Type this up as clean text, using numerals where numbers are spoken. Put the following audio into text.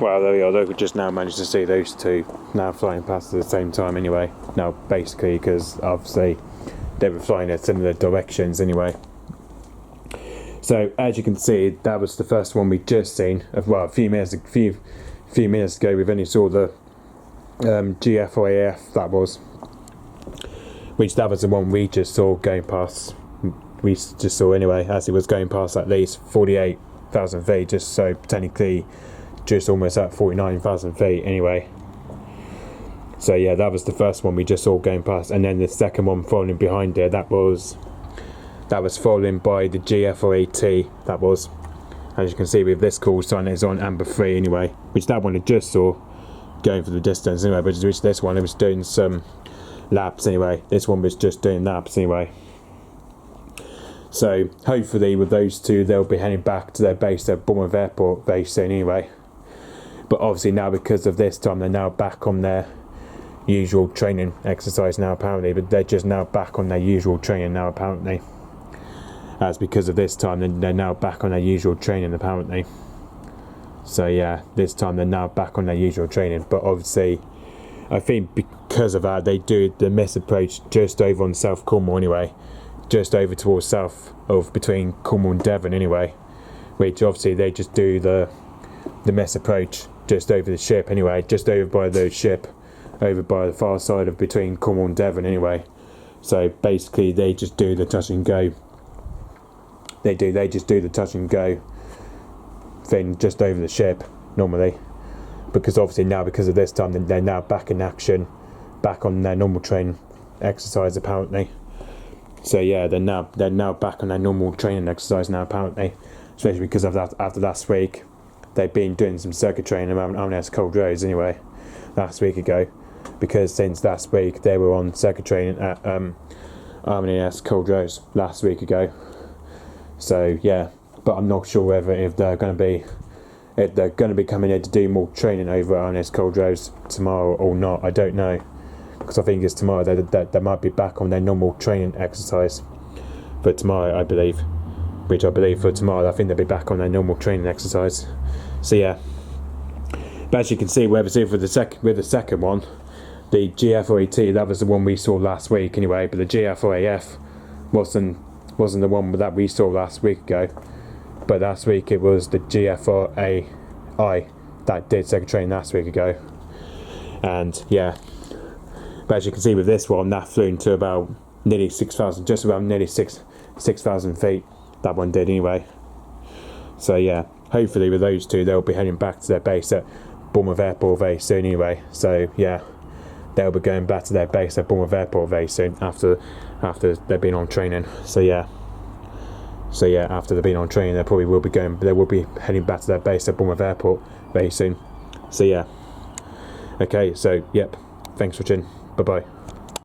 Well, there we are. We just now managed to see those two now flying past at the same time anyway. Now, basically, because obviously they were flying in similar directions anyway. So, as you can see, that was the first one we just seen. Well, a few minutes ago, we've only saw the G-FRAF, that was. That was the one we just saw going past. We just saw anyway, as it was going past at least 48,000 feet, just so technically just almost at 49,000 feet anyway. So yeah, that was the first one we just saw going past, and then the second one following behind it, that was followed by the G-FRAT. That was, as you can see with this call sign, it's on AMBER3 anyway, which that one I just saw going for the distance anyway, but which this one, it was doing some laps anyway. This one was just doing laps anyway. So hopefully with those two, they'll be heading back to their base at Bournemouth Airport very soon anyway. But obviously now, because of this time, they're now back on their usual training exercise now apparently, but they're just now back on their usual training now apparently. As because of this time, they're now back on their usual training apparently. So yeah, this time they're now back on their usual training, but obviously I think because of that, they do the miss approach just over on South Cornwall anyway, just over towards south of between Cornwall and Devon anyway, which obviously they just do the miss approach just over the ship anyway, just over by the ship, over by the far side of between Cornwall and Devon anyway. So basically they just do the touch and go. They just do the touch and go thing just over the ship normally, because obviously now, because of this time, they're now back in action, back on their normal training exercise apparently. So yeah, they're now back on their normal training exercise now apparently, especially because of that. After last week, they've been doing some circuit training around RNS Cold Rose anyway, last week ago, because since last week they were on circuit training at RNS Cold Rose last week ago. So yeah, but I'm not sure whether if they're going to be coming here to do more training over at RNS Cold Rose tomorrow or not. I don't know, because I think it's tomorrow they might be back on their normal training exercise for tomorrow, I believe. Which I believe for tomorrow, I think they'll be back on their normal training exercise. So yeah, but as you can see, with the second one, the G-FRAT, that was the one we saw last week anyway. But the G-FRAF wasn't the one that we saw last week ago. But last week it was the G-FRAI that did second training last week ago. And yeah, but as you can see with this one, that flew into about nearly 6,000, just about nearly 6,000 feet. That one did anyway. So yeah, hopefully with those two, they'll be heading back to their base at Bournemouth Airport very soon anyway. So yeah, they'll be going back to their base at Bournemouth Airport very soon after they've been on training. So yeah, after they've been on training, they will be heading back to their base at Bournemouth Airport very soon. So yeah, okay, so yep, thanks for watching, bye bye.